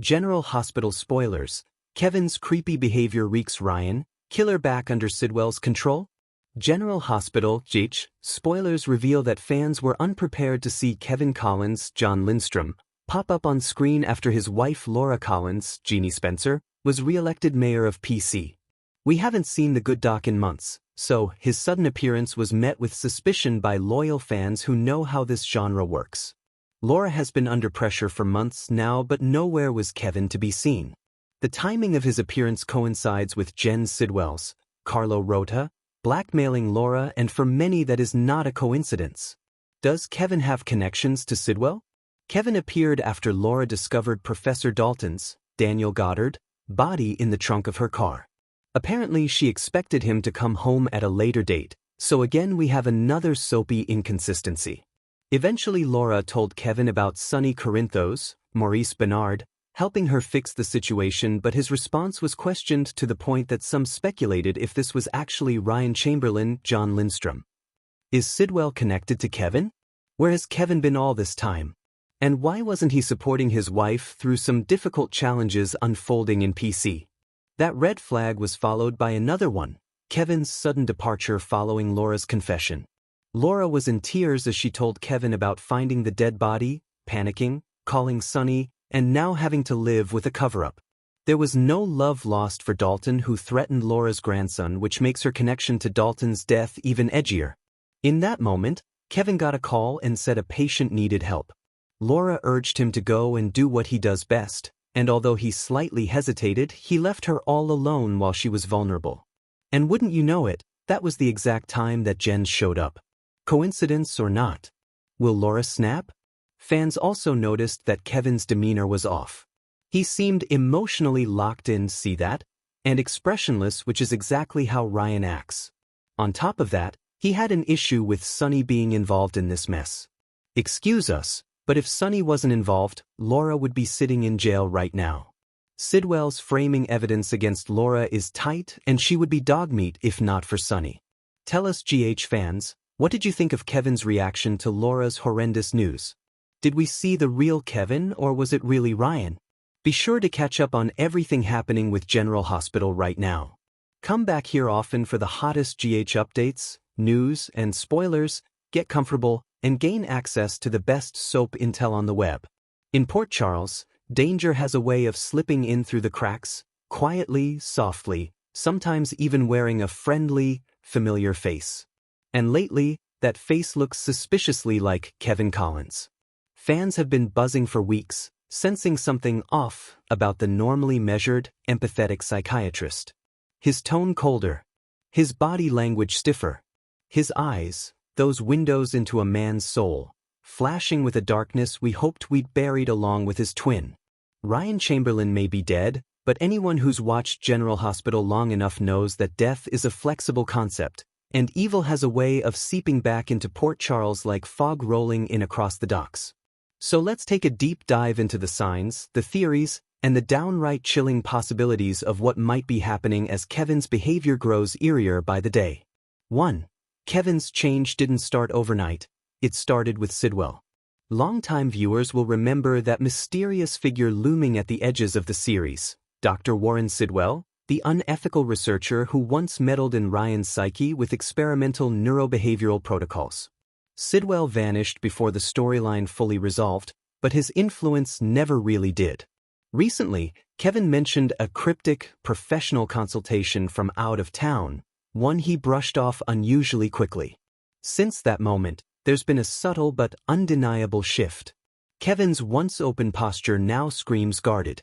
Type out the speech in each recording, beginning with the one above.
General Hospital spoilers. Kevin's creepy behavior wreaks Ryan, killer back under Sidwell's control? General Hospital, spoilers reveal that fans were unprepared to see Kevin Collins, John Lindstrom, pop up on screen after his wife Laura Collins, Jeannie Spencer, was re-elected mayor of PC. We haven't seen the good doc in months, so his sudden appearance was met with suspicion by loyal fans who know how this genre works. Laura has been under pressure for months now, but nowhere was Kevin to be seen. The timing of his appearance coincides with Jen Sidwell's, Carlo Rota, blackmailing Laura, and for many that is not a coincidence. Does Kevin have connections to Sidwell? Kevin appeared after Laura discovered Professor Dalton's, Daniel Goddard, body in the trunk of her car. Apparently she expected him to come home at a later date, so again we have another soapy inconsistency. Eventually Laura told Kevin about Sonny Corinthos, Maurice Bernard, helping her fix the situation, but his response was questioned to the point that some speculated if this was actually Ryan Chamberlain, John Lindstrom. Is Sidwell connected to Kevin? Where has Kevin been all this time? And why wasn't he supporting his wife through some difficult challenges unfolding in PC? That red flag was followed by another one, Kevin's sudden departure following Laura's confession. Laura was in tears as she told Kevin about finding the dead body, panicking, calling Sonny, and now having to live with a cover-up. There was no love lost for Dalton, who threatened Laura's grandson, which makes her connection to Dalton's death even edgier. In that moment, Kevin got a call and said a patient needed help. Laura urged him to go and do what he does best, and although he slightly hesitated, he left her all alone while she was vulnerable. And wouldn't you know it, that was the exact time that Jen showed up. Coincidence or not? Will Laura snap? Fans also noticed that Kevin's demeanor was off. He seemed emotionally locked in, see that? And expressionless, which is exactly how Ryan acts. On top of that, he had an issue with Sonny being involved in this mess. Excuse us, but if Sonny wasn't involved, Laura would be sitting in jail right now. Sidwell's framing evidence against Laura is tight, and she would be dogmeat if not for Sonny. Tell us, GH fans, what did you think of Kevin's reaction to Laura's horrendous news? Did we see the real Kevin, or was it really Ryan? Be sure to catch up on everything happening with General Hospital right now. Come back here often for the hottest GH updates, news, and spoilers. Get comfortable and gain access to the best soap intel on the web. In Port Charles, danger has a way of slipping in through the cracks, quietly, softly, sometimes even wearing a friendly, familiar face. And lately, that face looks suspiciously like Kevin Collins. Fans have been buzzing for weeks, sensing something off about the normally measured, empathetic psychiatrist. His tone colder, his body language stiffer, his eyes, those windows into a man's soul, flashing with a darkness we hoped we'd buried along with his twin. Ryan Chamberlain may be dead, but anyone who's watched General Hospital long enough knows that death is a flexible concept, and evil has a way of seeping back into Port Charles like fog rolling in across the docks. So let's take a deep dive into the signs, the theories, and the downright chilling possibilities of what might be happening as Kevin's behavior grows eerier by the day. 1. Kevin's change didn't start overnight, it started with Sidwell. Longtime viewers will remember that mysterious figure looming at the edges of the series, Dr. Warren Sidwell, the unethical researcher who once meddled in Ryan's psyche with experimental neurobehavioral protocols. Sidwell vanished before the storyline fully resolved, but his influence never really did. Recently, Kevin mentioned a cryptic, professional consultation from out of town, one he brushed off unusually quickly. Since that moment, there's been a subtle but undeniable shift. Kevin's once open posture now screams guarded.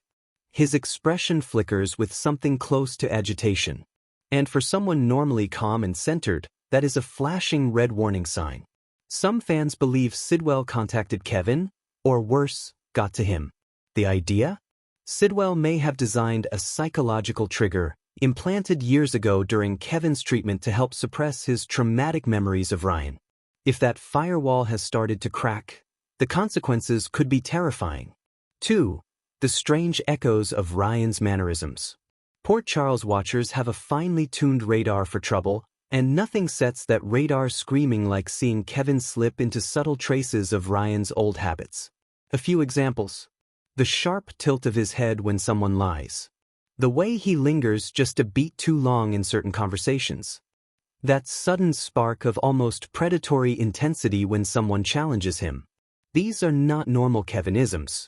His expression flickers with something close to agitation. And for someone normally calm and centered, that is a flashing red warning sign. Some fans believe Sidwell contacted Kevin, or worse, got to him. The idea? Sidwell may have designed a psychological trigger, implanted years ago during Kevin's treatment to help suppress his traumatic memories of Ryan. If that firewall has started to crack, the consequences could be terrifying. 2. The strange echoes of Ryan's mannerisms. Port Charles watchers have a finely tuned radar for trouble, and nothing sets that radar screaming like seeing Kevin slip into subtle traces of Ryan's old habits. A few examples. The sharp tilt of his head when someone lies. The way he lingers just a beat too long in certain conversations. That sudden spark of almost predatory intensity when someone challenges him. These are not normal Kevinisms.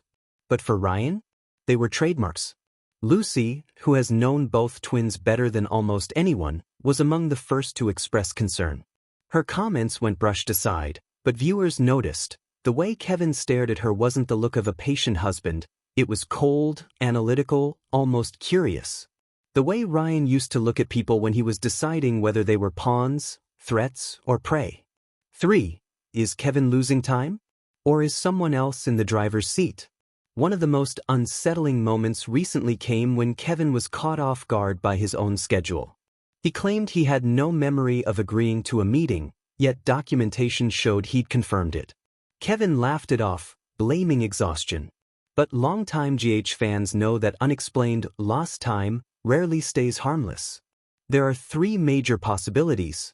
But for Ryan, they were trademarks. Lucy, who has known both twins better than almost anyone, was among the first to express concern. Her comments went brushed aside, but viewers noticed. The way Kevin stared at her wasn't the look of a patient husband, it was cold, analytical, almost curious. The way Ryan used to look at people when he was deciding whether they were pawns, threats, or prey. 3. Is Kevin losing time? Or is someone else in the driver's seat? One of the most unsettling moments recently came when Kevin was caught off guard by his own schedule. He claimed he had no memory of agreeing to a meeting, yet documentation showed he'd confirmed it. Kevin laughed it off, blaming exhaustion. But longtime GH fans know that unexplained, lost time rarely stays harmless. There are 3 major possibilities.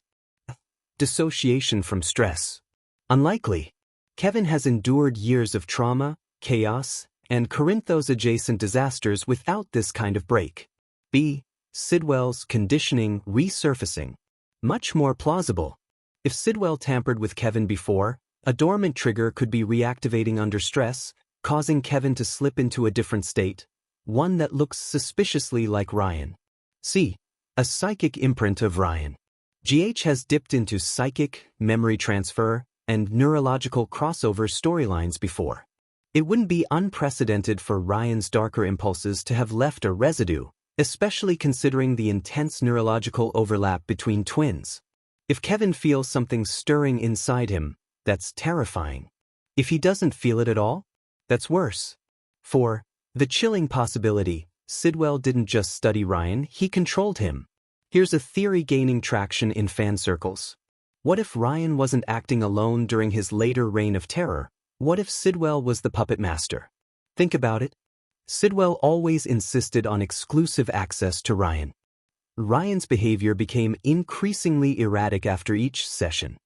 Dissociation from stress. Unlikely. Kevin has endured years of trauma, chaos, and Corinthos-adjacent disasters without this kind of break. B. Sidwell's conditioning resurfacing. Much more plausible. If Sidwell tampered with Kevin before, a dormant trigger could be reactivating under stress, causing Kevin to slip into a different state, one that looks suspiciously like Ryan. C. A psychic imprint of Ryan. GH has dipped into psychic, memory transfer, and neurological crossover storylines before. It wouldn't be unprecedented for Ryan's darker impulses to have left a residue, especially considering the intense neurological overlap between twins. If Kevin feels something stirring inside him, that's terrifying. If he doesn't feel it at all, that's worse. 4. The chilling possibility, Sidwell didn't just study Ryan, he controlled him. Here's a theory gaining traction in fan circles. What if Ryan wasn't acting alone during his later reign of terror? What if Sidwell was the puppet master? Think about it. Sidwell always insisted on exclusive access to Ryan. Ryan's behavior became increasingly erratic after each session.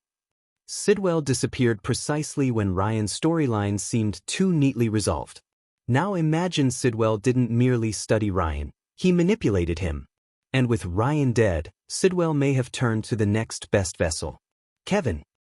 Sidwell disappeared precisely when Ryan's storyline seemed too neatly resolved. Now imagine Sidwell didn't merely study Ryan, he manipulated him. And with Ryan dead, Sidwell may have turned to the next best vessel. Kevin.